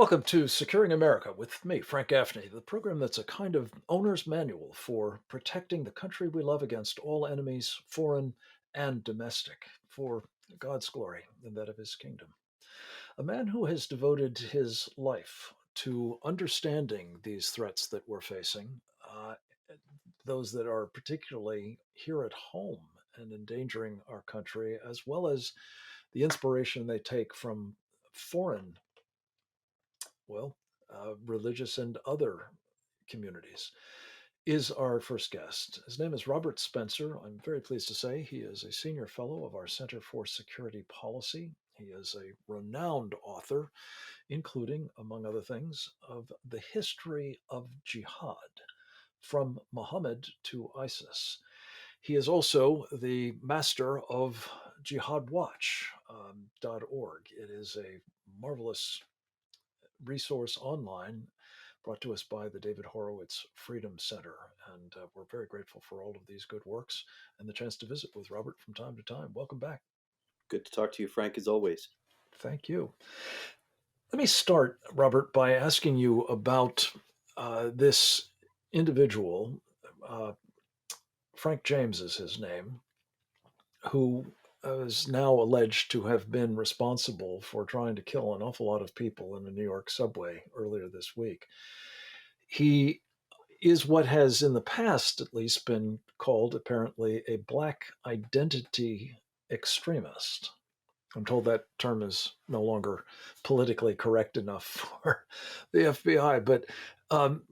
Welcome to Securing America with me, Frank Gaffney, the program that's a kind of owner's manual for protecting the country we love against all enemies, foreign and domestic, for God's glory and that of his kingdom. A man who has devoted his life to understanding these threats that we're facing, those that are particularly here at home and endangering our country, as well as the inspiration they take from foreign well, religious and other communities, is our first guest. His name is Robert Spencer. I'm very pleased to say he is a senior fellow of our Center for Security Policy. He is a renowned author, including, among other things, of the history of jihad, from Muhammad to ISIS. He is also the master of jihadwatch.org. It is a marvelous resource online brought to us by the David Horowitz Freedom Center. And we're very grateful for all of these good works and the chance to visit with Robert from time to time. Welcome back. Good to talk to you, Frank, as always. Thank you. Let me start, Robert, by asking you about this individual. Uh, Frank James is his name, who is now alleged to have been responsible for trying to kill an awful lot of people in the New York subway earlier this week. He is what has in the past at least been called apparently a black identity extremist. I'm told that term is no longer politically correct enough for the FBI, but um,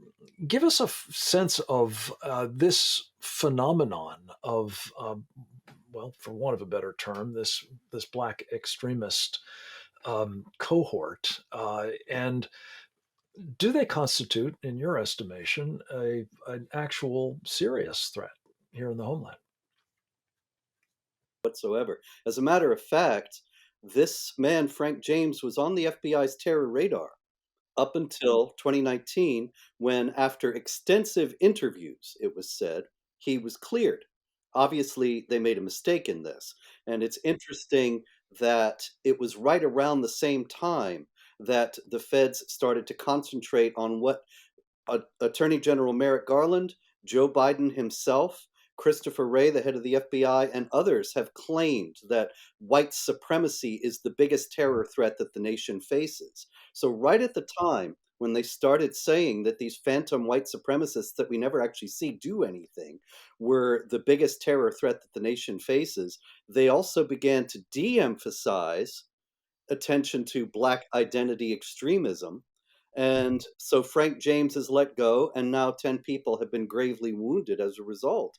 give us a sense of this phenomenon of, well, for want of a better term, this black extremist cohort, and do they constitute, in your estimation, an actual serious threat here in the homeland? Whatsoever. As a matter of fact, this man, Frank James, was on the FBI's terror radar up until 2019, when, after extensive interviews, it was said, he was cleared. Obviously, they made a mistake in this. And it's interesting that it was right around the same time that the feds started to concentrate on what Attorney General Merrick Garland, Joe Biden himself, Christopher Wray, the head of the FBI, and others have claimed that white supremacy is the biggest terror threat that the nation faces. So, right at the time when they started saying that these phantom white supremacists that we never actually see do anything were the biggest terror threat that the nation faces, they also began to de emphasize attention to black identity extremism. And so Frank James is let go, and now 10 people have been gravely wounded as a result.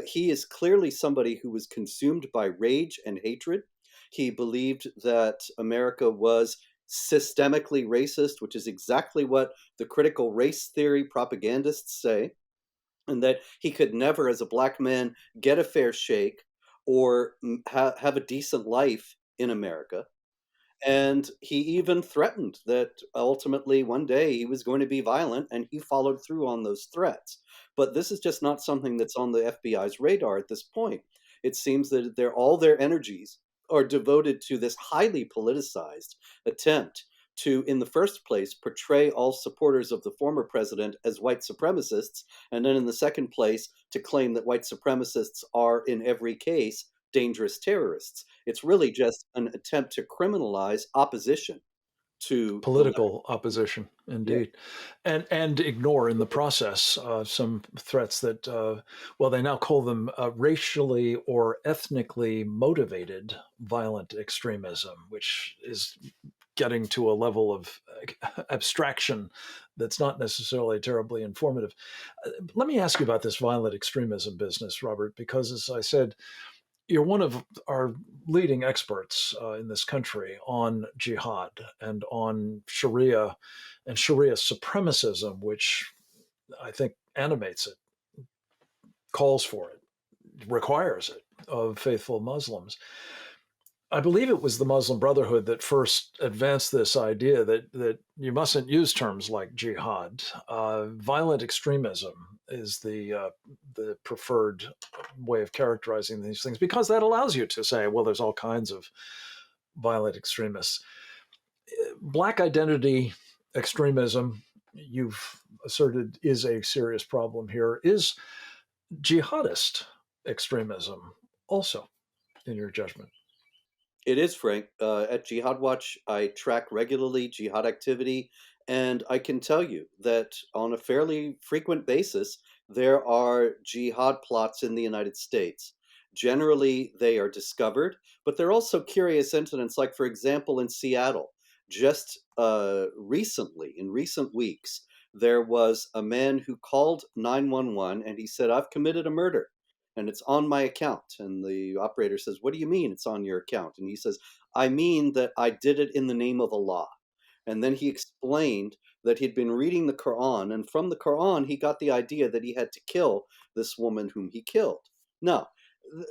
He is clearly somebody who was consumed by rage and hatred. He believed that America was systemically racist, which is exactly what the critical race theory propagandists say, and that he could never, as a black man, get a fair shake or have a decent life in America. And he even threatened that ultimately one day he was going to be violent, and he followed through on those threats. But this is just not something that's on the FBI's radar at this point. It seems that all their energies are devoted to this highly politicized attempt to, in the first place, portray all supporters of the former president as white supremacists, and then in the second place, to claim that white supremacists are, in every case, dangerous terrorists. It's really just an attempt to criminalize opposition to the left. Political opposition, Yeah. indeed, and ignore in the process some threats that, well, they now call them racially or ethnically motivated violent extremism, which is getting to a level of abstraction that's not necessarily terribly informative. Let me ask you about this violent extremism business, Robert, because as I said, you're one of our leading experts in this country on jihad and on Sharia and Sharia supremacism, which I think animates it, calls for it, requires it of faithful Muslims. I believe it was the Muslim Brotherhood that first advanced this idea that you mustn't use terms like jihad. Violent extremism is the preferred way of characterizing these things because that allows you to say, well, there's all kinds of violent extremists. Black identity extremism, you've asserted, is a serious problem here. Is jihadist extremism also, in your judgment? It is, Frank. At Jihad Watch, I track regularly jihad activity, and I can tell you that on a fairly frequent basis, there are jihad plots in the United States. Generally, they are discovered, but there are also curious incidents, like, for example, in Seattle. Just recently, in recent weeks, there was a man who called 911 and he said, "I've committed a murder and it's on my account." And the operator says, "What do you mean it's on your account?" And he says, "I mean that I did it in the name of Allah." And then he explained that he'd been reading the Quran, and from the Quran, he got the idea that he had to kill this woman whom he killed. Now,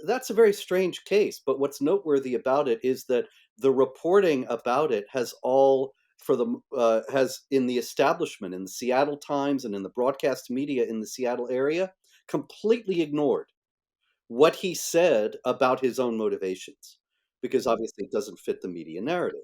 that's a very strange case, but what's noteworthy about it is that the reporting about it has all for the has in the establishment in the Seattle Times and in the broadcast media in the Seattle area completely ignored what he said about his own motivations, because obviously it doesn't fit the media narrative.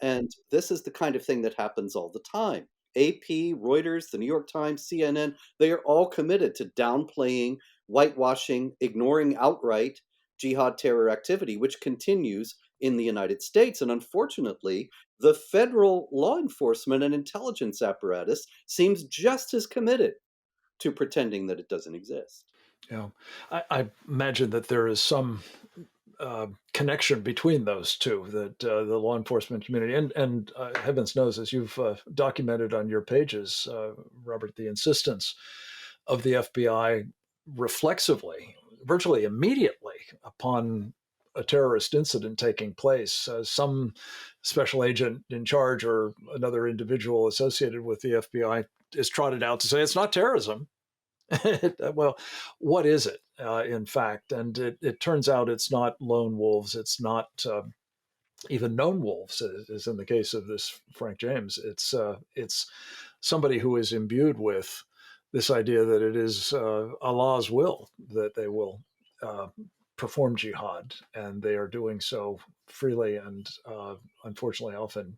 And this is the kind of thing that happens all the time. AP, Reuters, the New York Times, CNN, they are all committed to downplaying, whitewashing, ignoring outright jihad terror activity, which continues in the United States. And unfortunately, the federal law enforcement and intelligence apparatus seems just as committed to pretending that it doesn't exist. Yeah, I imagine that there is some connection between those two, that the law enforcement community and heavens knows, as you've documented on your pages, Robert, the insistence of the FBI reflexively, virtually immediately upon a terrorist incident taking place, some special agent in charge or another individual associated with the FBI is trotted out to say it's not terrorism. Well, what is it, in fact? And it turns out it's not lone wolves. It's not even known wolves, as in the case of this Frank James. It's somebody who is imbued with this idea that it is Allah's will that they will uh, perform jihad, and they are doing so freely and unfortunately often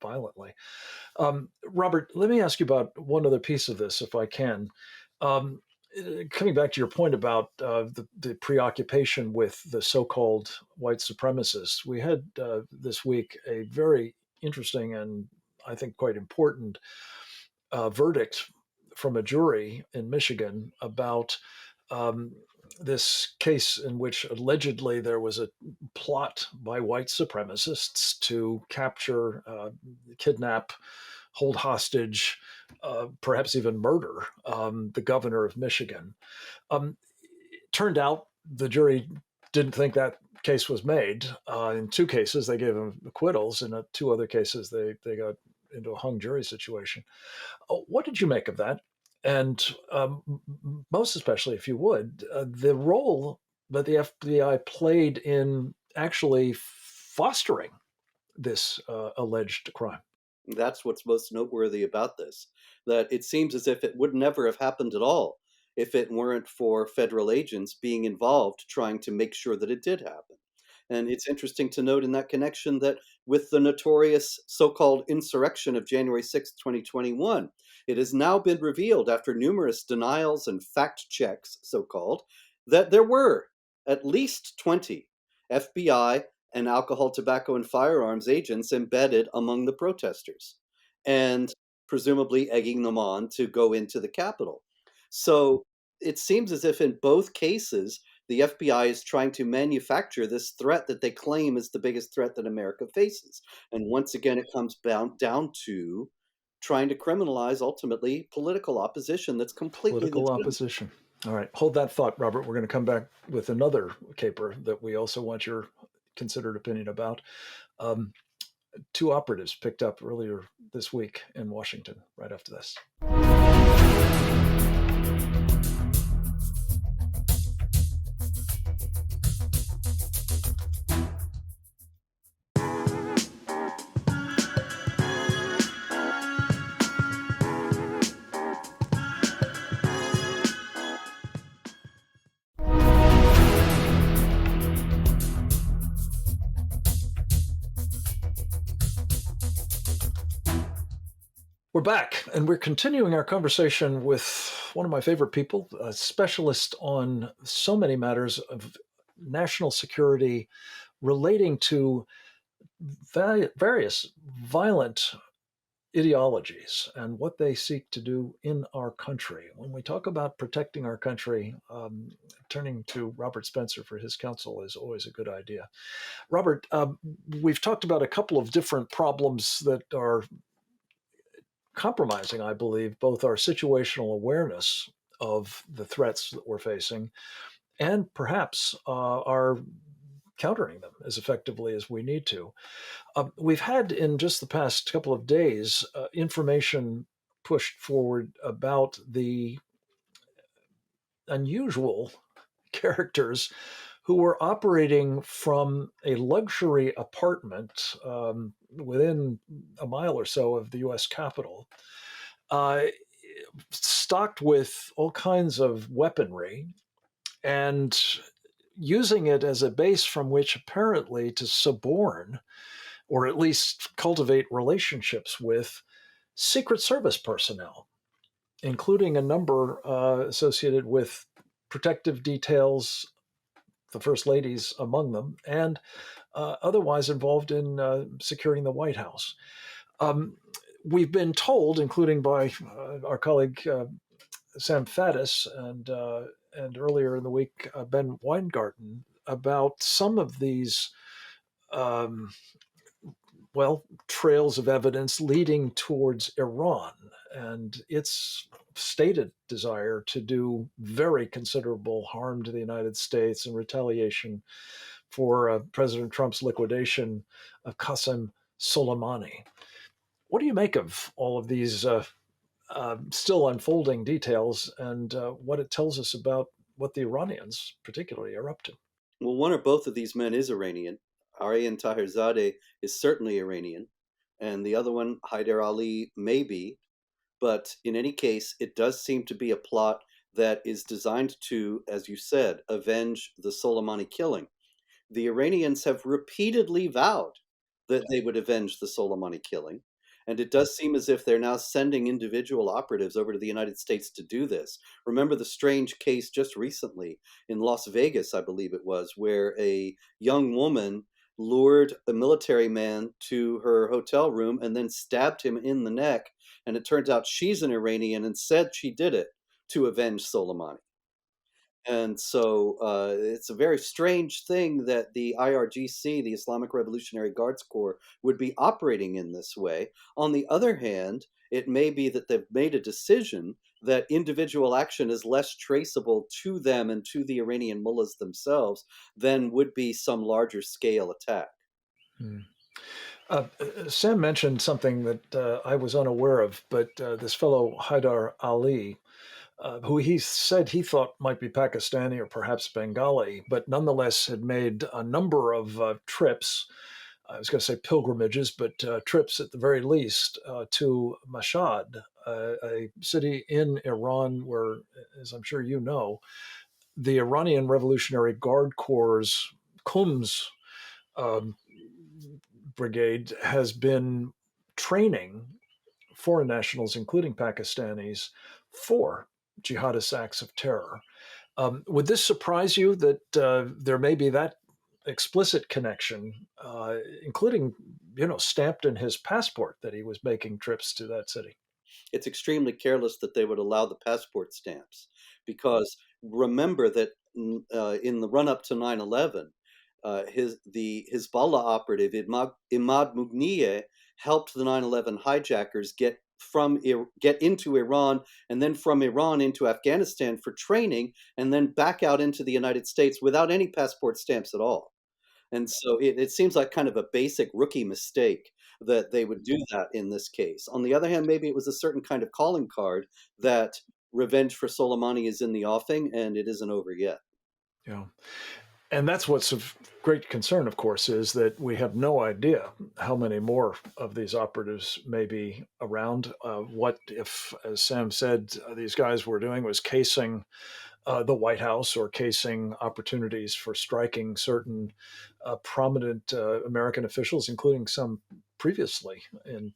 violently. Robert, let me ask you about one other piece of this, if I can. Um, Coming back to your point about the preoccupation with the so-called white supremacists, we had this week a very interesting and I think quite important verdict from a jury in Michigan about um, this case in which allegedly there was a plot by white supremacists to capture, kidnap, hold hostage, perhaps even murder the governor of Michigan. Turned out the jury didn't think that case was made. In two cases, they gave him acquittals. In two other cases, they got into a hung jury situation. What did you make of that? And most especially, if you would, the role that the FBI played in actually fostering this alleged crime. That's what's most noteworthy about this, that it seems as if it would never have happened at all if it weren't for federal agents being involved trying to make sure that it did happen. And it's interesting to note in that connection that with the notorious so-called insurrection of January 6th, 2021, it has now been revealed after numerous denials and fact checks, so-called, that there were at least 20 FBI and alcohol, tobacco, and firearms agents embedded among the protesters, and presumably egging them on to go into the Capitol. So it seems as if in both cases, the FBI is trying to manufacture this threat that they claim is the biggest threat that America faces. And once again, it comes down to trying to criminalize ultimately political opposition that's completely Political legitimate. opposition. All right, hold that thought, Robert. We're going to come back with another caper that we also want your considered opinion about. Um, Two operatives picked up earlier this week in Washington, right after this. We're back, and we're continuing our conversation with one of my favorite people, a specialist on so many matters of national security relating to various violent ideologies and what they seek to do in our country. When we talk about protecting our country, turning to Robert Spencer for his counsel is always a good idea. Robert, we've talked about a couple of different problems that are compromising, I believe, both our situational awareness of the threats that we're facing and perhaps our countering them as effectively as we need to. We've had in just the past couple of days information pushed forward about the unusual characters who were operating from a luxury apartment within a mile or so of the US Capitol, uh, stocked with all kinds of weaponry and using it as a base from which apparently to suborn or at least cultivate relationships with Secret Service personnel, including a number associated with protective details, the First Ladies among them, and otherwise involved in securing the White House. Um, we've been told, including by our colleague Sam Faddis and earlier in the week Ben Weingarten, about some of these um, trails of evidence leading towards Iran and its stated desire to do very considerable harm to the United States in retaliation for President Trump's liquidation of Qasem Soleimani. What do you make of all of these still unfolding details and what it tells us about what the Iranians, particularly, are up to? Well, one or both of these men is Iranian. Aryan Tahirzadeh is certainly Iranian, and the other one, Haider Ali, may be. But in any case, it does seem to be a plot that is designed to, as you said, avenge the Soleimani killing. The Iranians have repeatedly vowed that they would avenge the Soleimani killing. And it does seem as if they're now sending individual operatives over to the United States to do this. Remember the strange case just recently in Las Vegas, I believe it was, where a young woman lured a military man to her hotel room and then stabbed him in the neck. And it turns out she's an Iranian and said she did it to avenge Soleimani. And so it's a very strange thing that the IRGC, the Islamic Revolutionary Guards Corps, would be operating in this way. On the other hand, it may be that they've made a decision that individual action is less traceable to them and to the Iranian mullahs themselves than would be some larger scale attack. Hmm. Sam mentioned something that I was unaware of, but this fellow Haidar Ali, who he said he thought might be Pakistani or perhaps Bengali, but nonetheless had made a number of trips. I was going to say pilgrimages, but trips at the very least to Mashhad, a city in Iran where, as I'm sure you know, the Iranian Revolutionary Guard Corps' Qums um, brigade has been training foreign nationals, including Pakistanis, for jihadist acts of terror. Would this surprise you that there may be that explicit connection, including, stamped in his passport that he was making trips to that city? It's extremely careless that they would allow the passport stamps because remember that in the run up to 9/11, the Hezbollah operative Imad Mugniyeh helped the 9/11 hijackers get into Iran and then from Iran into Afghanistan for training and then back out into the United States without any passport stamps at all. And so it seems like kind of a basic rookie mistake that they would do that in this case. On the other hand, maybe it was a certain kind of calling card that revenge for Soleimani is in the offing and it isn't over yet. Yeah. And that's what's of great concern, of course, is that we have no idea how many more of these operatives may be around. What if, as Sam said, these guys were doing was casing the White House or casing opportunities for striking certain prominent American officials, including some previously in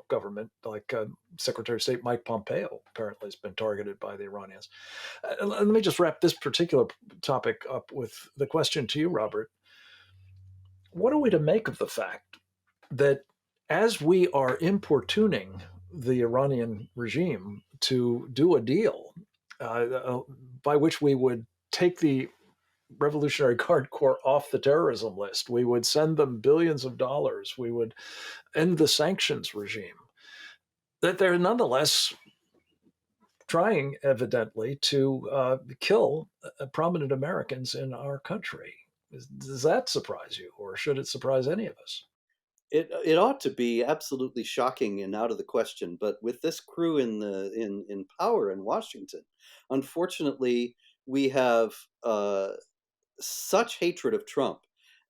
government, like Secretary of State Mike Pompeo apparently has been targeted by the Iranians. Let me just wrap this particular topic up with the question to you, Robert. What are we to make of the fact that as we are importuning the Iranian regime to do a deal by which we would take the Revolutionary Guard Corps off the terrorism list, we would send them billions of dollars, we would end the sanctions regime, that they're nonetheless trying, evidently, to kill prominent Americans in our country? Does that surprise you, or should it surprise any of us? It ought to be absolutely shocking and out of the question, but with this crew in power in Washington, unfortunately, we have such hatred of Trump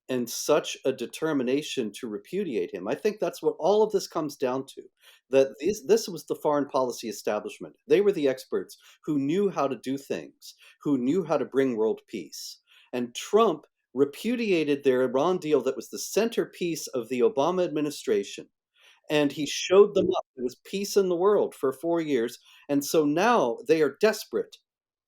and such a determination to repudiate him. I think that's what all of this comes down to. That this was the foreign policy establishment. They were the experts who knew how to do things, who knew how to bring world peace. And Trump repudiated their Iran deal that was the centerpiece of the Obama administration. And he showed them up. There was peace in the world for 4 years. And so now they are desperate.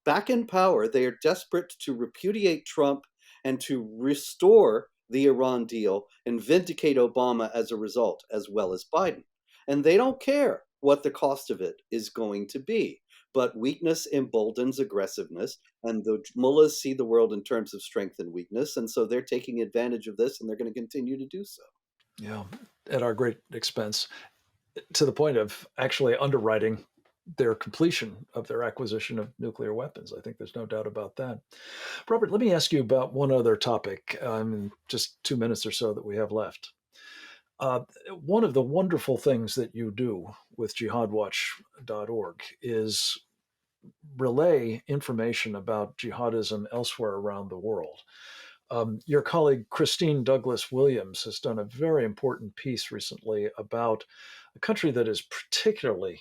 Back in power, they are desperate to repudiate Trump and to restore the Iran deal and vindicate Obama as a result, as well as Biden. And they don't care what the cost of it is going to be. But weakness emboldens aggressiveness, and the mullahs see the world in terms of strength and weakness, and so they're taking advantage of this, and they're going to continue to do so. Yeah, at our great expense, to the point of actually underwriting their completion of their acquisition of nuclear weapons. I think there's no doubt about that. Robert, let me ask you about one other topic in just 2 minutes or so that we have left. One of the wonderful things that you do with jihadwatch.org is relay information about jihadism elsewhere around the world. Your colleague Christine Douglas Williams has done a very important piece recently about a country that is particularly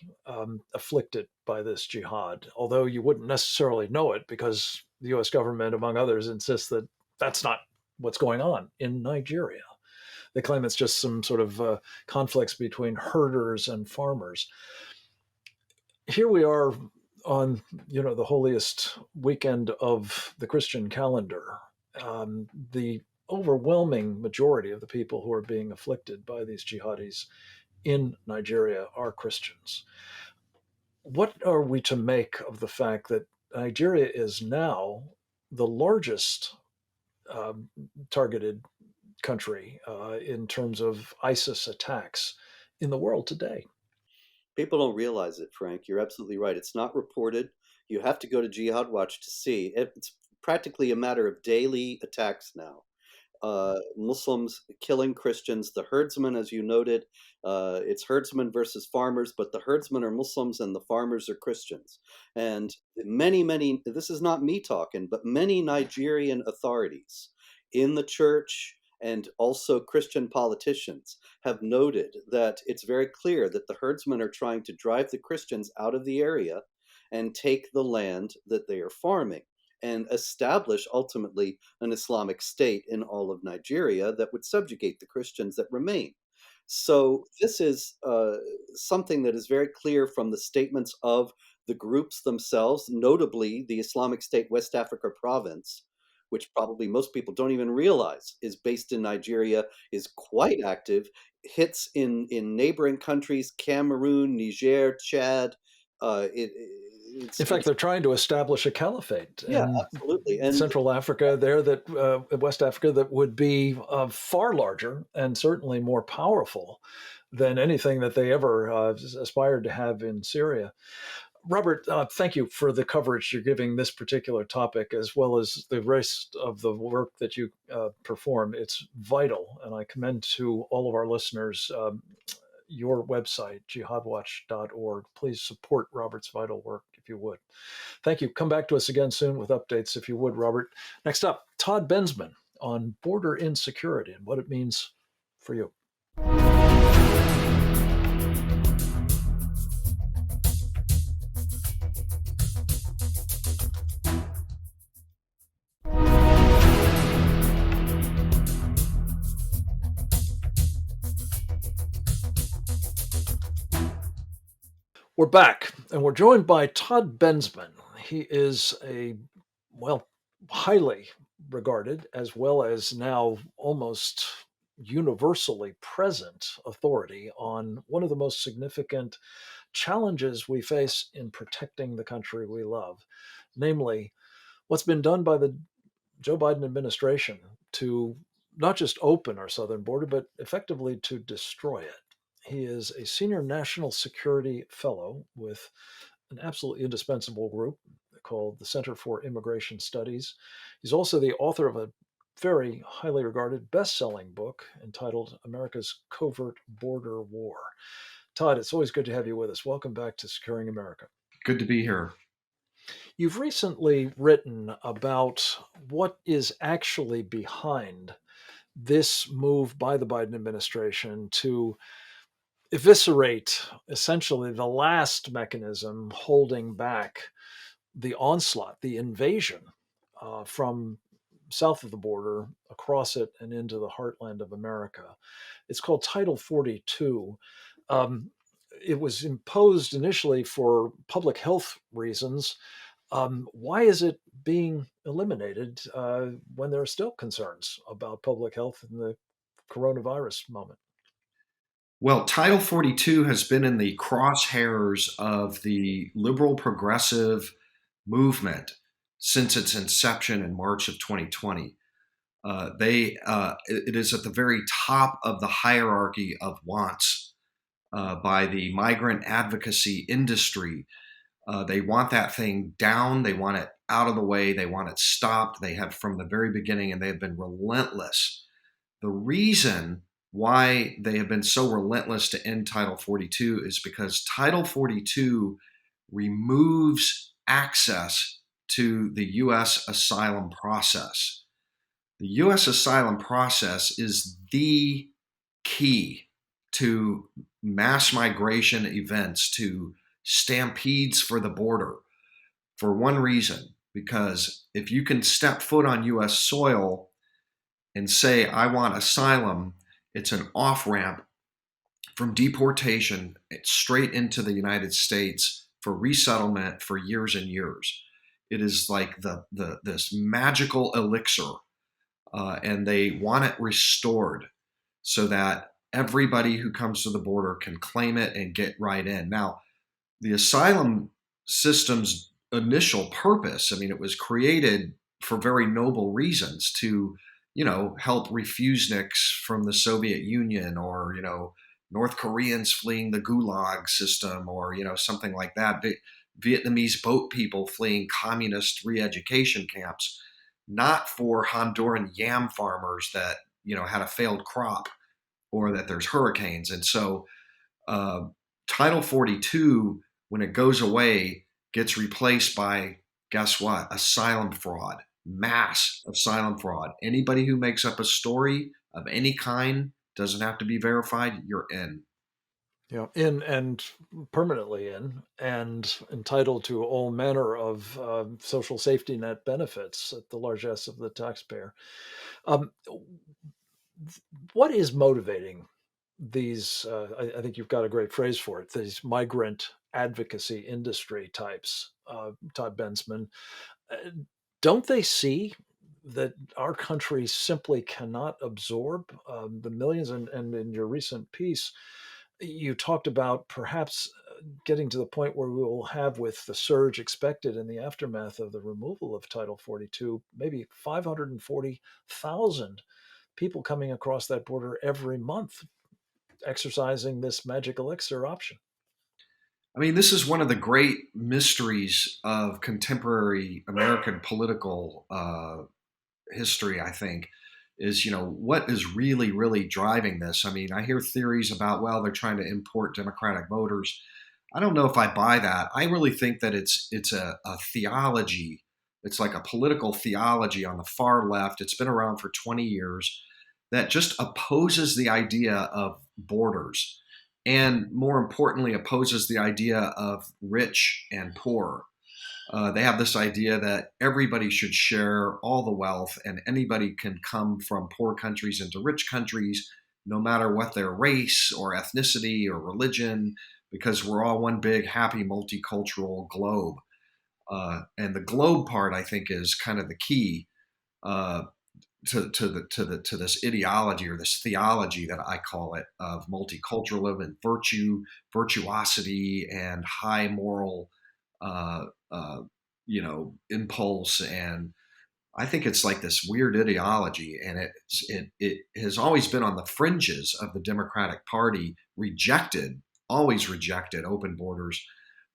afflicted by this jihad, although you wouldn't necessarily know it because the US government, among others, insists that that's not what's going on in Nigeria. They claim it's just some sort of conflicts between herders and farmers. Here we are on, the holiest weekend of the Christian calendar. The overwhelming majority of the people who are being afflicted by these jihadis in Nigeria are Christians. What are we to make of the fact that Nigeria is now the largest targeted country in terms of ISIS attacks in the world today? People don't realize it, Frank. You're absolutely right. It's not reported. You have to go to Jihad Watch to see. It's practically a matter of daily attacks now. Muslims killing Christians, the herdsmen, as you noted, it's herdsmen versus farmers, but the herdsmen are Muslims and the farmers are Christians. And many, this is not me talking, but many Nigerian authorities in the church and also Christian politicians have noted that it's very clear that the herdsmen are trying to drive the Christians out of the area and take the land that they are farming and establish ultimately an Islamic state in all of Nigeria that would subjugate the Christians that remain. So this is something that is very clear from the statements of the groups themselves, notably the Islamic State West Africa Province, which probably most people don't even realize is based in Nigeria, is quite active, hits in neighboring countries, Cameroon, Niger, Chad. In fact, they're trying to establish a caliphate in absolutely. And Central Africa, West Africa, that would be far larger and certainly more powerful than anything that they ever aspired to have in Syria. Robert, thank you for the coverage you're giving this particular topic, as well as the rest of the work that you perform. It's vital, and I commend to all of our listeners your website, jihadwatch.org. Please support Robert's vital work if you would. Thank you. Come back to us again soon with updates if you would, Robert. Next up, Todd Bensman on border insecurity and what it means for you. We're back, and we're joined by Todd Bensman. He is a, well, highly regarded as well as now almost universally present authority on one of the most significant challenges we face in protecting the country we love, namely what's been done by the Joe Biden administration to not just open our southern border, but effectively to destroy it. He is a senior national security fellow with an absolutely indispensable group called the Center for Immigration Studies. He's also the author of a very highly regarded best-selling book entitled America's Covert Border War. Todd, it's always good to have you with us. Welcome back to Securing America. Good to be here. You've recently written about what is actually behind this move by the Biden administration to eviscerate essentially the last mechanism holding back the onslaught, the invasion from south of the border, across it, and into the heartland of America. It's called Title 42. Um, it was imposed initially for public health reasons. Why is it being eliminated when there are still concerns about public health in the coronavirus moment? Well, Title 42 has been in the crosshairs of the liberal progressive movement since its inception in March of 2020. It is at the very top of the hierarchy of wants by the migrant advocacy industry. They want that thing down. They want it out of the way. They want it stopped. They have from the very beginning, and they have been relentless. The reason why they have been so relentless to end Title 42 is because Title 42 removes access to the U.S. asylum process. The U.S. asylum process is the key to mass migration events, to stampedes for the border, for one reason, because if you can step foot on U.S. soil and say, I want asylum, it's an off ramp from deportation straight into the United States for resettlement for years and years. It is like this magical elixir, and they want it restored so that everybody who comes to the border can claim it and get right in. Now, the asylum system's initial purpose, I mean, it was created for very noble reasons to, help refuseniks from the Soviet Union or, North Koreans fleeing the Gulag system or, something like that. Vietnamese boat people fleeing communist re-education camps, not for Honduran yam farmers that, had a failed crop or that there's hurricanes. And so uh, Title 42, when it goes away, gets replaced by, guess what? Asylum fraud, mass asylum fraud. Anybody who makes up a story of any kind doesn't have to be verified, you're in. In and permanently in, and entitled to all manner of social safety net benefits at the largesse of the taxpayer. Um, what is motivating these? I think you've got a great phrase for it. These migrant advocacy industry types, Todd Bensman. Uh, don't they see that our country simply cannot absorb the millions? And in your recent piece, you talked about perhaps getting to the point where we will have, with the surge expected in the aftermath of the removal of Title 42, maybe 540,000 people coming across that border every month, exercising this magic elixir option. I mean, this is one of the great mysteries of contemporary American political history, I think, is, what is really, really driving this? I mean, I hear theories about, well, they're trying to import Democratic voters. I don't know if I buy that. I really think that it's a theology. It's like a political theology on the far left. It's been around for 20 years that just opposes the idea of borders and, more importantly, opposes the idea of rich and poor. They have this idea that everybody should share all the wealth and anybody can come from poor countries into rich countries, no matter what their race or ethnicity or religion because we're all one big happy multicultural globe. And the globe part, I think, is kind of the key uh, to this ideology or this theology that I call it of multiculturalism and virtuosity, and high moral, uh, uh, impulse. And I think it's like this weird ideology, and it has always been on the fringes of the Democratic Party, always rejected open borders.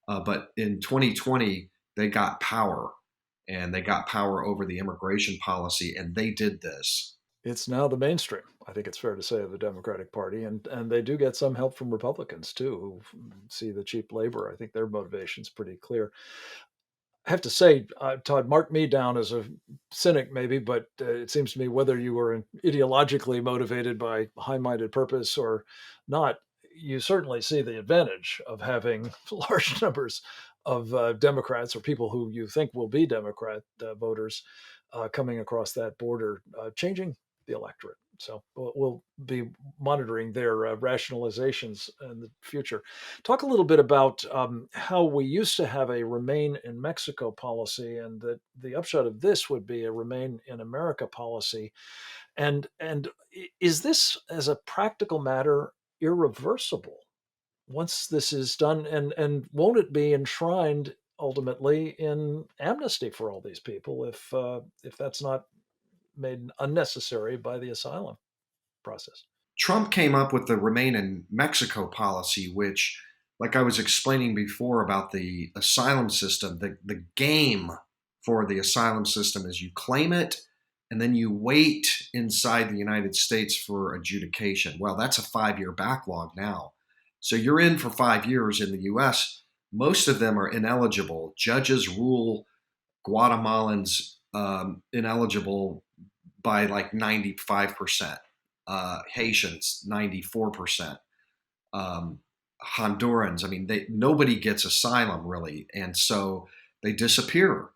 But in 2020, they got power, and they got power over the immigration policy, and they did this. It's now the mainstream, I think it's fair to say, of the Democratic Party, and they do get some help from Republicans too, who see the cheap labor. I think their motivation's pretty clear. I have to say, Todd, mark me down as a cynic, maybe, but it seems to me whether you were ideologically motivated by high-minded purpose or not, you certainly see the advantage of having large numbers of Democrats or people who you think will be Democrat voters coming across that border, changing the electorate. So we'll be monitoring their rationalizations in the future. Talk a little bit about how we used to have a Remain in Mexico policy, and that the upshot of this would be a Remain in America policy. And is this, as a practical matter, irreversible once this is done? And won't it be enshrined ultimately in amnesty for all these people if that's not made unnecessary by the asylum process? Trump came up with the Remain in Mexico policy, which, like I was explaining before about the asylum system, the game for the asylum system is you claim it and then you wait inside the United States for adjudication. Well, that's a 5 year backlog now. So you're in for 5 years in the US. Most of them are ineligible. Judges rule Guatemalans ineligible by like 95%, Haitians 94%, Hondurans. I mean, nobody gets asylum really, and so they disappear.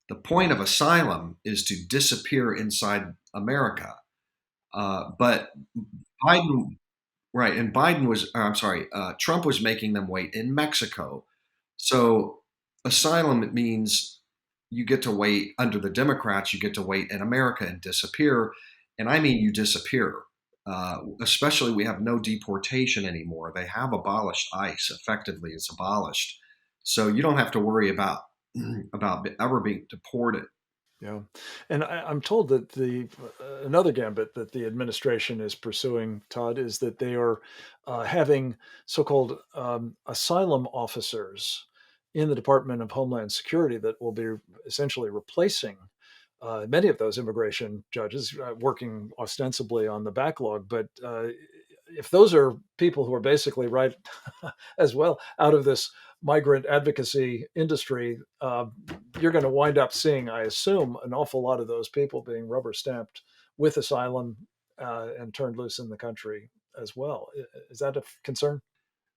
The point of asylum is to disappear inside America. But Biden, right, and Biden was, I'm sorry, Trump was making them wait in Mexico. So asylum, it means you get to wait under the Democrats, you get to wait in America and disappear. And I mean, you disappear. Especially, we have no deportation anymore. They have abolished ICE. Effectively, it's abolished. So you don't have to worry about about ever being deported. Yeah, and I'm told that the another gambit that the administration is pursuing, Todd, is that they are having so-called asylum officers in the Department of Homeland Security that will be essentially replacing many of those immigration judges working ostensibly on the backlog. But if those are people who are basically right as well out of this migrant advocacy industry, you're going to wind up seeing, I assume, an awful lot of those people being rubber stamped with asylum and turned loose in the country as well. Is that a concern?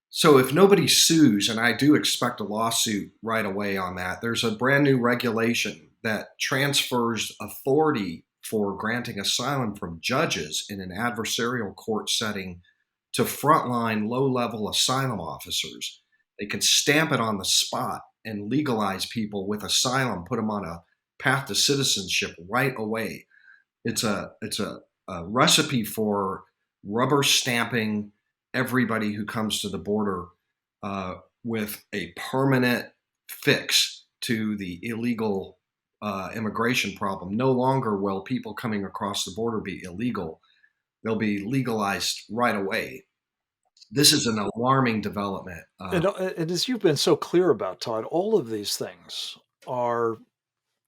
So if nobody sues, and I do expect a lawsuit right away on that, there's a brand new regulation that transfers authority for granting asylum from judges in an adversarial court setting to frontline low level asylum officers. They can stamp it on the spot and legalize people with asylum, put them on a path to citizenship right away. It's a recipe for rubber stamping everybody who comes to the border with a permanent fix to the illegal immigration problem. No longer will people coming across the border be illegal; they'll be legalized right away. This is an alarming development. And as you've been so clear about, Todd, all of these things are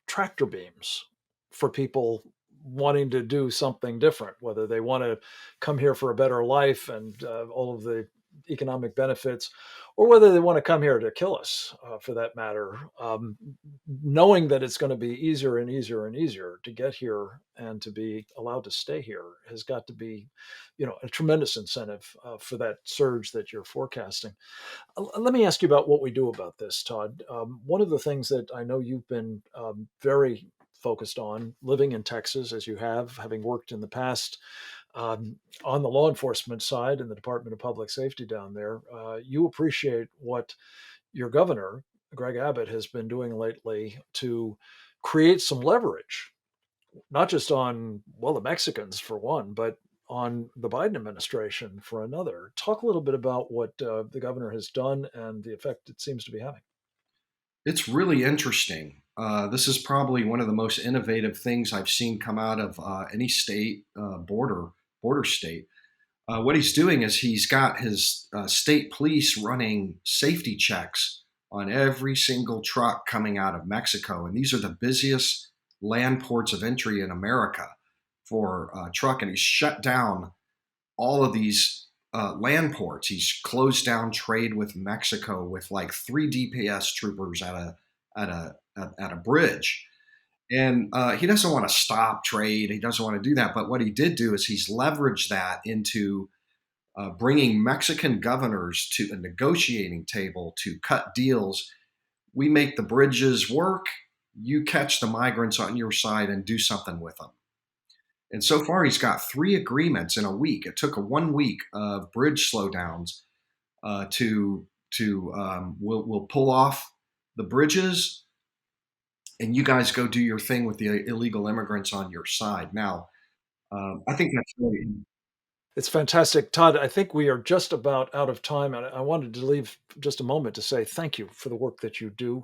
tractor beams for people wanting to do something different, whether they want to come here for a better life and all of the economic benefits, or whether they want to come here to kill us, for that matter. Knowing that it's going to be easier and easier and easier to get here and to be allowed to stay here has got to be, a tremendous incentive for that surge that you're forecasting. Let me ask you about what we do about this, Todd. One of the things that I know you've been very focused on, living in Texas as you have, having worked in the past on the law enforcement side in the Department of Public Safety down there. You appreciate what your governor, Greg Abbott, has been doing lately to create some leverage, not just on, well, the Mexicans for one, but on the Biden administration for another. Talk a little bit about what the governor has done and the effect it seems to be having. It's really interesting. This is probably one of the most innovative things I've seen come out of any state border state. What he's doing is he's got his state police running safety checks on every single truck coming out of Mexico, and these are the busiest land ports of entry in America for truck. And he's shut down all of these land ports. He's closed down trade with Mexico with like 3 DPS troopers at a bridge. And he doesn't want to stop trade. He doesn't want to do that. But what he did do is he's leveraged that into bringing Mexican governors to a negotiating table to cut deals. We make the bridges work. You catch the migrants on your side and do something with them. And so far, he's got 3 agreements in a week. It took 1 week of bridge slowdowns we'll pull off the bridges, and you guys go do your thing with the illegal immigrants on your side. Now, I think that's really. It's fantastic. Todd, I think we are just about out of time. And I wanted to leave just a moment to say thank you for the work that you do.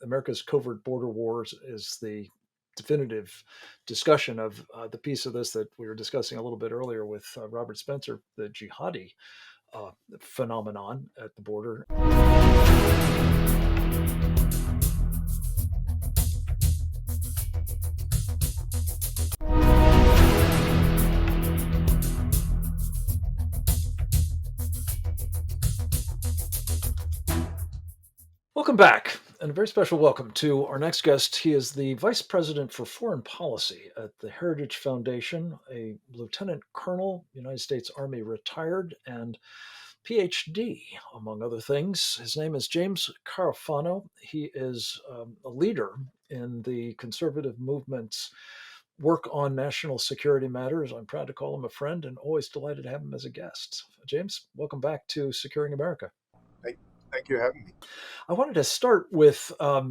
America's Covert Border Wars is the definitive discussion of the piece of this that we were discussing a little bit earlier with Robert Spencer, the jihadi phenomenon at the border. Welcome back, and a very special welcome to our next guest. He is the Vice President for Foreign Policy at the Heritage Foundation, a Lieutenant Colonel, United States Army retired, and PhD, among other things. His name is James Carafano. He is a leader in the conservative movement's work on national security matters. I'm proud to call him a friend and always delighted to have him as a guest. James, welcome back to Securing America. Thank you for having me. I wanted to start with a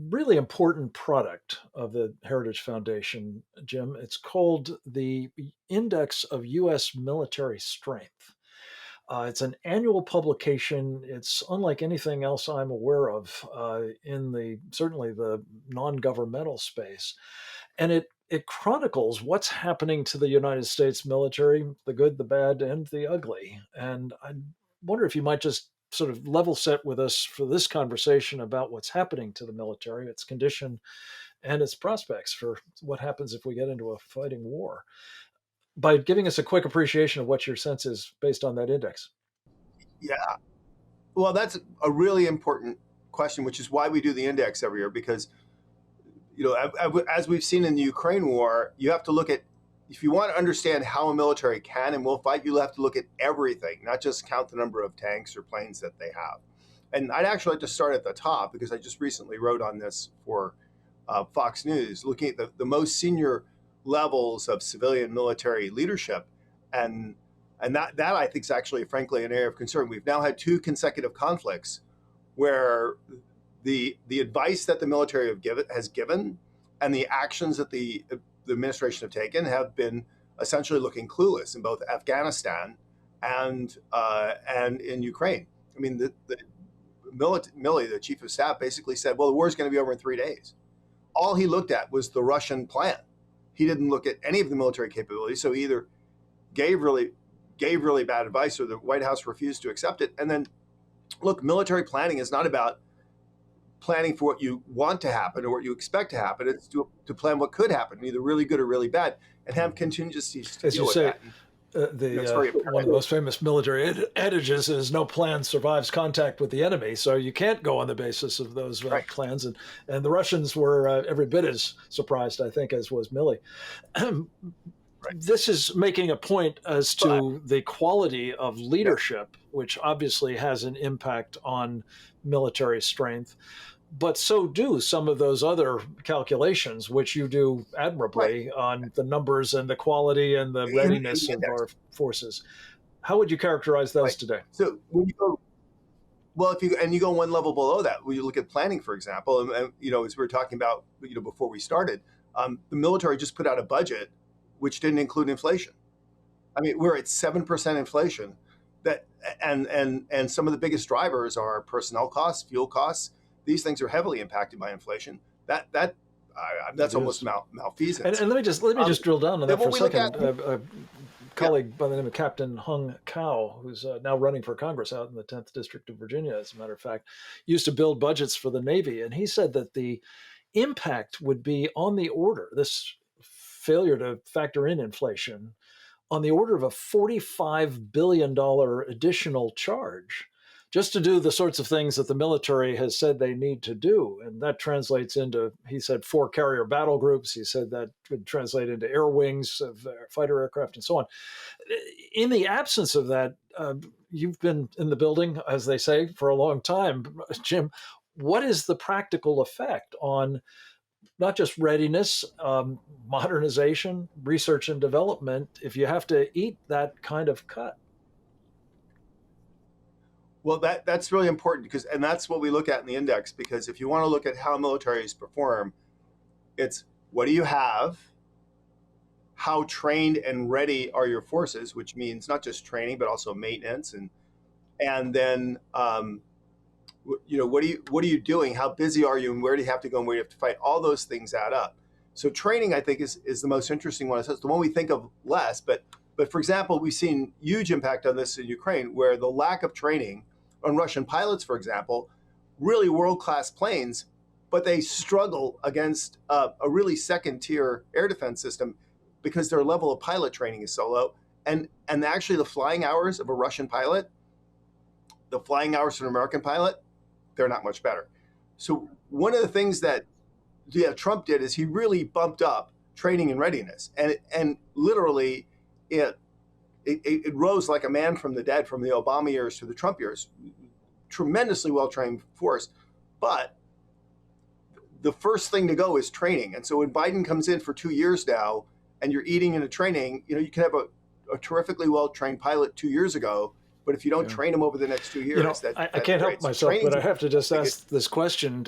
really important product of the Heritage Foundation, Jim. It's called the Index of U.S. Military Strength. It's an annual publication. It's unlike anything else I'm aware of in certainly the non-governmental space, and it chronicles what's happening to the United States military, the good, the bad, and the ugly. And I wonder if you might just sort of level set with us for this conversation about what's happening to the military, its condition, and its prospects for what happens if we get into a fighting war, by giving us a quick appreciation of what your sense is based on that index. Yeah. Well, that's a really important question, which is why we do the index every year, because, as we've seen in the Ukraine war, you have to look at, if you want to understand how a military can and will fight, you'll have to look at everything, not just count the number of tanks or planes that they have. And I'd actually like to start at the top, because I just recently wrote on this for Fox News, looking at the most senior levels of civilian military leadership. And that I think is actually, frankly, an area of concern. We've now had 2 consecutive conflicts where the advice that the military has given and the actions that the administration have taken have been essentially looking clueless in both Afghanistan and in Ukraine. I mean, Milley, the chief of staff, basically said, well, the war is going to be over in 3 days. All he looked at was the Russian plan. He didn't look at any of the military capabilities. So he either gave really bad advice, or the White House refused to accept it. And then, look, military planning is not about planning for what you want to happen or what you expect to happen. It's to plan what could happen, either really good or really bad, and have contingencies to deal with that. One of the most famous military adages is no plan survives contact with the enemy. So you can't go on the basis of those plans. And the Russians were every bit as surprised, I think, as was Milley. This is making a point as to the quality of leadership, which obviously has an impact on military strength. but so do some of those other calculations, which you do admirably on the numbers and the quality and the in readiness the of index. our forces. How would you characterize those today? So when you go, well, if you go one level below that, when you look at planning, for example, and as we were talking about, before we started, the military just put out a budget which didn't include inflation. I mean, we're at 7% inflation. That and some of the biggest drivers are personnel costs, fuel costs. These things are heavily impacted by inflation. That's almost malfeasance. And let me just drill down on that for a second. A colleague by the name of Captain Hung Kao, who's now running for Congress out in the 10th District of Virginia, as a matter of fact, used to build budgets for the Navy. And he said that the impact would be on the order, this failure to factor in inflation, on the order of a $45 billion additional charge just to do the sorts of things that the military has said they need to do. And that translates into, he said, 4 carrier battle groups. He said that would translate into air wings of fighter aircraft and so on. In the absence of that, you've been in the building, as they say, for a long time, Jim. What is the practical effect on not just readiness, modernization, research and development, if you have to eat that kind of cut? Well, that's really important and that's what we look at in the index, because if you want to look at how militaries perform, it's what do you have, how trained and ready are your forces, which means not just training but also maintenance, and then what are you doing, how busy are you, and where do you have to go and where do you have to fight. All those things add up. So training, I think, is the most interesting one. It's the one we think of less, but for example, we've seen huge impact on this in Ukraine, where the lack of training on Russian pilots, for example, really world-class planes, but they struggle against a really second-tier air defense system because their level of pilot training is so low. And actually the flying hours of a Russian pilot, the flying hours for an American pilot, they're not much better. So one of the things that Trump did is he really bumped up training and readiness, and literally it rose like a man from the dead from the Obama years to the Trump years. Tremendously well-trained force. But the first thing to go is training. And so when Biden comes in for 2 years now and you're eating into training, you can have a terrifically well-trained pilot 2 years ago, but if you don't train them over the next 2 years, I can't help myself, but I have to just ask this question.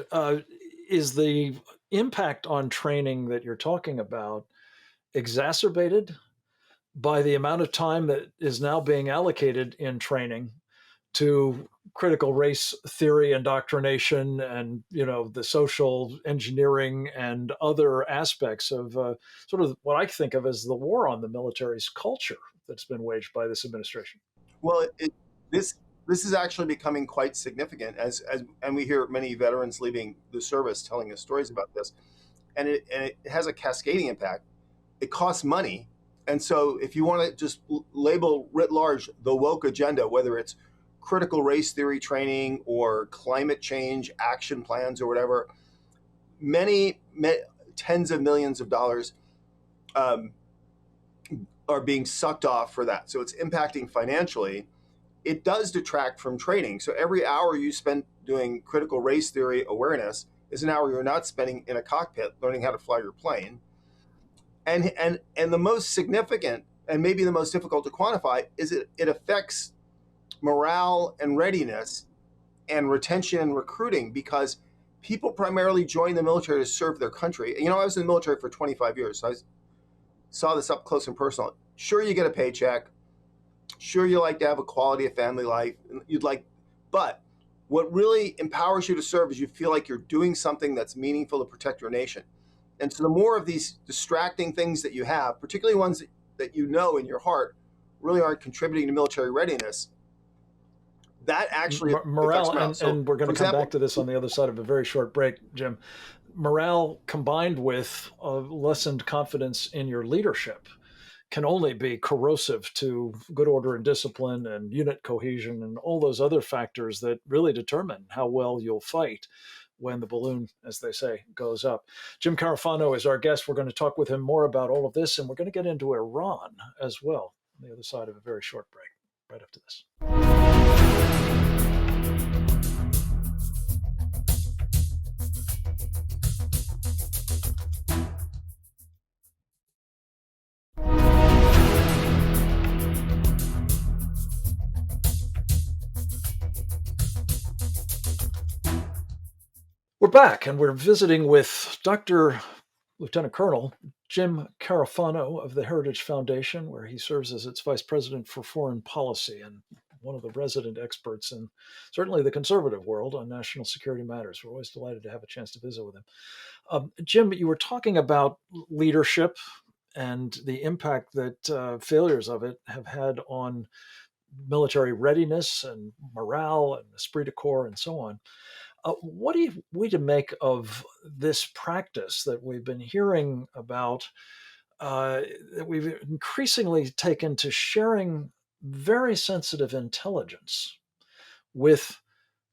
Is the impact on training that you're talking about exacerbated by the amount of time that is now being allocated in training to critical race theory, indoctrination, and the social engineering and other aspects of sort of what I think of as the war on the military's culture that's been waged by this administration? Well, this is actually becoming quite significant, and we hear many veterans leaving the service telling us stories about this, and it has a cascading impact. It costs money. And so if you want to just label writ large the woke agenda, whether it's critical race theory training or climate change action plans or whatever, many tens of millions of dollars are being sucked off for that. So it's impacting financially. It does detract from training. So every hour you spend doing critical race theory awareness is an hour you're not spending in a cockpit learning how to fly your plane. And the most significant, and maybe the most difficult to quantify, is it affects morale and readiness and retention and recruiting, because people primarily join the military to serve their country. I was in the military for 25 years, so I saw this up close and personal. Sure, you get a paycheck. Sure, you like to have a quality of family life. But what really empowers you to serve is you feel like you're doing something that's meaningful to protect your nation. And so the more of these distracting things that you have, particularly ones that in your heart really aren't contributing to military readiness, that actually morale, affects morale. And we're going to come back to this on the other side of a very short break, Jim. Morale combined with a lessened confidence in your leadership can only be corrosive to good order and discipline and unit cohesion and all those other factors that really determine how well you'll fight when the balloon, as they say, goes up. Jim Carafano is our guest. We're going to talk with him more about all of this, and we're going to get into Iran as well on the other side of a very short break, right after this. We're back, and we're visiting with Dr. Lieutenant Colonel Jim Carafano of the Heritage Foundation, where he serves as its Vice President for Foreign Policy and one of the resident experts in certainly the conservative world on national security matters. We're always delighted to have a chance to visit with him. Jim, you were talking about leadership and the impact that failures of it have had on military readiness and morale and esprit de corps and so on. What are we to make of this practice that we've been hearing about, that we've increasingly taken to sharing very sensitive intelligence with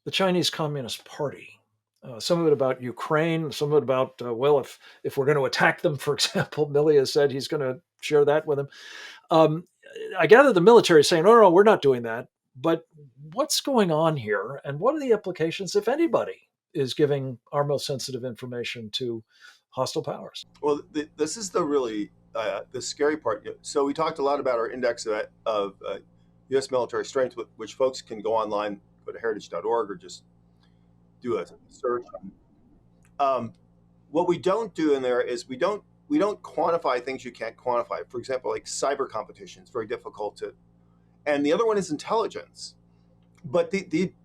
the Chinese Communist Party? Some of it about Ukraine, some of it about, well, if we're going to attack them, for example, Milley has said he's going to share that with them. Um, I gather the military is saying, no, we're not doing that. But what's going on here, and what are the implications if anybody is giving our most sensitive information to hostile powers? Well, this is the really the scary part. So we talked a lot about our index of U.S. military strength, which folks can go online, go to heritage.org, or just do a search. What we don't do in there is we don't quantify things you can't quantify. For example, like cyber competition is very difficult to, and the other one is intelligence. But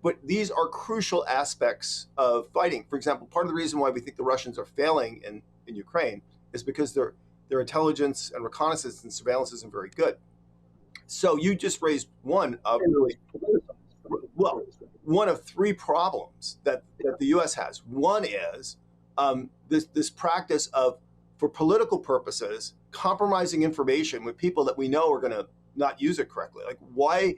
but these are crucial aspects of fighting. For example, part of the reason why we think the Russians are failing in Ukraine is because their intelligence and reconnaissance and surveillance isn't very good. So you just raised one of three problems that the U.S. has. One is this practice of, for political purposes, compromising information with people that we know are going to not use it correctly. Like why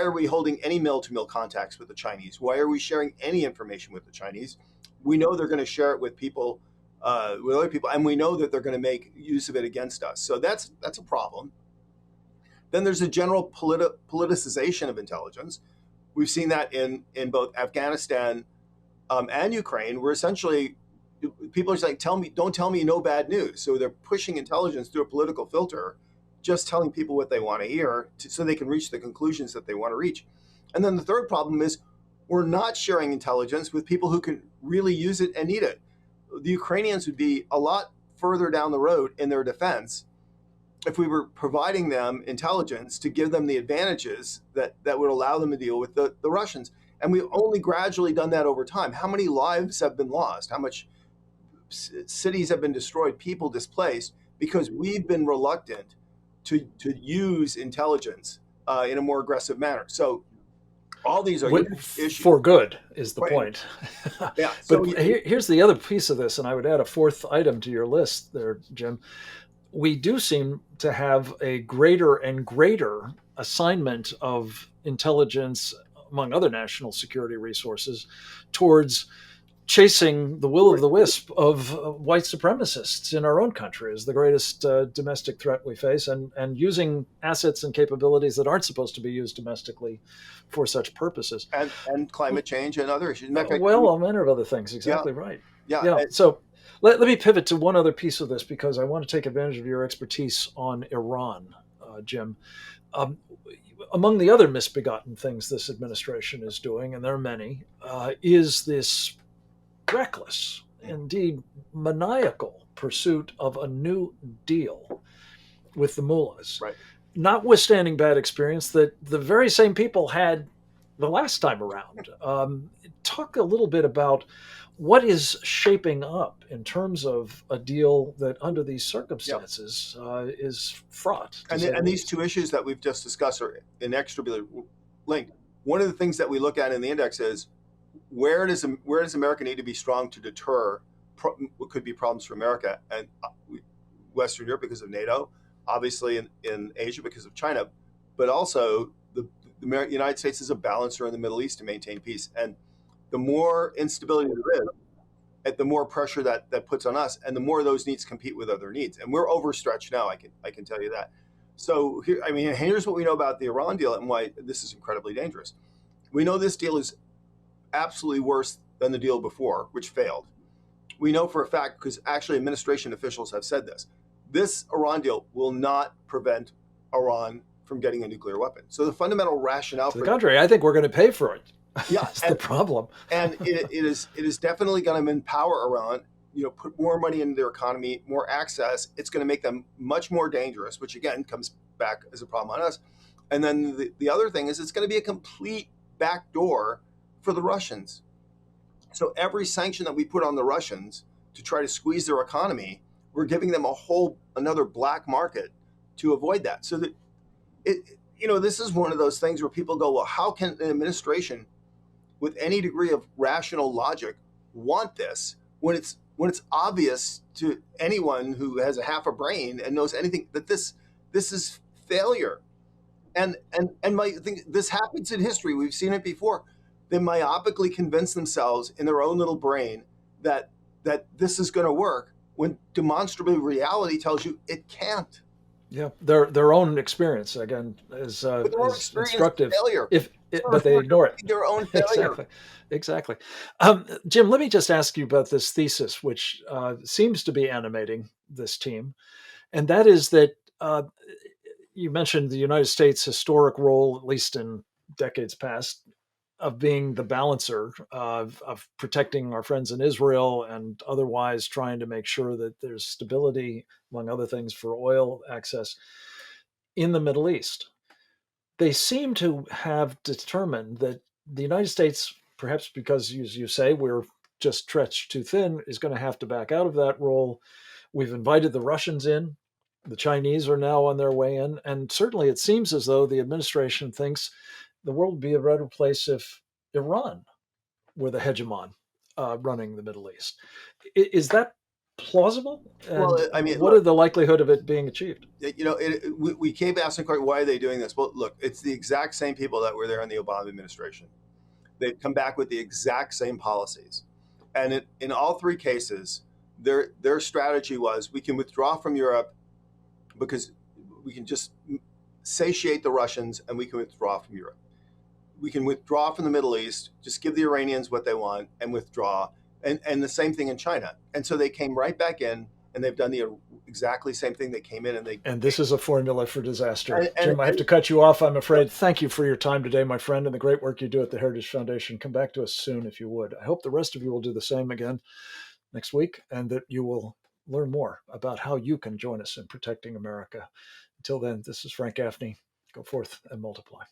are we holding any mill-to-mill contacts with the Chinese? Why are we sharing any information with the Chinese? We know they're going to share it with people, with other people, and we know that they're going to make use of it against us. So that's a problem. Then there's a general politicization of intelligence. We've seen that in both Afghanistan and Ukraine, where essentially people are saying, don't tell me no bad news. So they're pushing intelligence through a political filter, just telling people what they want to hear so they can reach the conclusions that they want to reach. And then the third problem is we're not sharing intelligence with people who can really use it and need it. The Ukrainians would be a lot further down the road in their defense if we were providing them intelligence to give them the advantages that would allow them to deal with the Russians. And we've only gradually done that over time. How many lives have been lost? How much cities have been destroyed, people displaced, because we've been reluctant to use intelligence in a more aggressive manner. So all these are issues. For good is the Right. point. Yeah. But here's the other piece of this, and I would add a fourth item to your list there, Jim. We do seem to have a greater and greater assignment of intelligence, among other national security resources, towards chasing the will of the wisp of white supremacists in our own country as the greatest domestic threat we face, and using assets and capabilities that aren't supposed to be used domestically for such purposes. And climate change and other issues. Well, a manner of other things. Exactly right. Yeah. So let me pivot to one other piece of this, because I want to take advantage of your expertise on Iran, Jim. Among the other misbegotten things this administration is doing, and there are many, is this reckless, indeed maniacal pursuit of a new deal with the mullahs. Right. Notwithstanding bad experience that the very same people had the last time around. Talk a little bit about what is shaping up in terms of a deal that, under these circumstances, is fraught. And these two issues that we've just discussed are inextricably linked. One of the things that we look at in the index is where does America need to be strong to deter what could be problems for America and Western Europe because of NATO, obviously in Asia because of China, but also the United States is a balancer in the Middle East to maintain peace. And the more instability there is, the more pressure that puts on us, and the more those needs compete with other needs. And we're overstretched now. I can tell you that. So here's what we know about the Iran deal and why this is incredibly dangerous. We know this deal is absolutely worse than the deal before, which failed. We know for a fact, because actually administration officials have said this Iran deal will not prevent Iran from getting a nuclear weapon. So the fundamental rationale to the contrary, I think we're going to pay for it. Yeah, That's the problem. and it is definitely going to empower Iran. Put more money into their economy, more access. It's going to make them much more dangerous, which again comes back as a problem on us. And then the other thing is it's going to be a complete backdoor for the Russians. So every sanction that we put on the Russians to try to squeeze their economy, we're giving them a whole another black market to avoid that. So that this is one of those things where people go, well, how can an administration with any degree of rational logic want this when it's obvious to anyone who has a half a brain and knows anything that this is failure. And my I think this happens in history. We've seen it before. They myopically convince themselves in their own little brain that this is going to work when demonstrably reality tells you it can't. Yeah, their own experience again But their own is experience of instructive. failure. But they ignore it. Their own failure. Exactly. Jim, let me just ask you about this thesis, which seems to be animating this team, and that is that you mentioned the United States' historic role, at least in decades past, of being the balancer of protecting our friends in Israel and otherwise trying to make sure that there's stability, among other things, for oil access in the Middle East. They seem to have determined that the United States, perhaps because, as you say, we're just stretched too thin, is going to have to back out of that role. We've invited the Russians in. The Chinese are now on their way in. And certainly it seems as though the administration thinks the world would be a better place if Iran were the hegemon running the Middle East. Is that plausible? And Well, I mean, what are the likelihood of it being achieved? we keep asking, why are they doing this? Well, look, it's the exact same people that were there in the Obama administration. They've come back with the exact same policies. And in all three cases, their strategy was we can withdraw from Europe because we can just satiate the Russians and we can withdraw from Europe. We can withdraw from the Middle East, just give the Iranians what they want and withdraw. And the same thing in China. And so they came right back in and they've done the exactly same thing. They came in and this is a formula for disaster. And, Jim, I have to cut you off, I'm afraid. Thank you for your time today, my friend, and the great work you do at the Heritage Foundation. Come back to us soon if you would. I hope the rest of you will do the same again next week and that you will learn more about how you can join us in protecting America. Until then, this is Frank Gaffney. Go forth and multiply.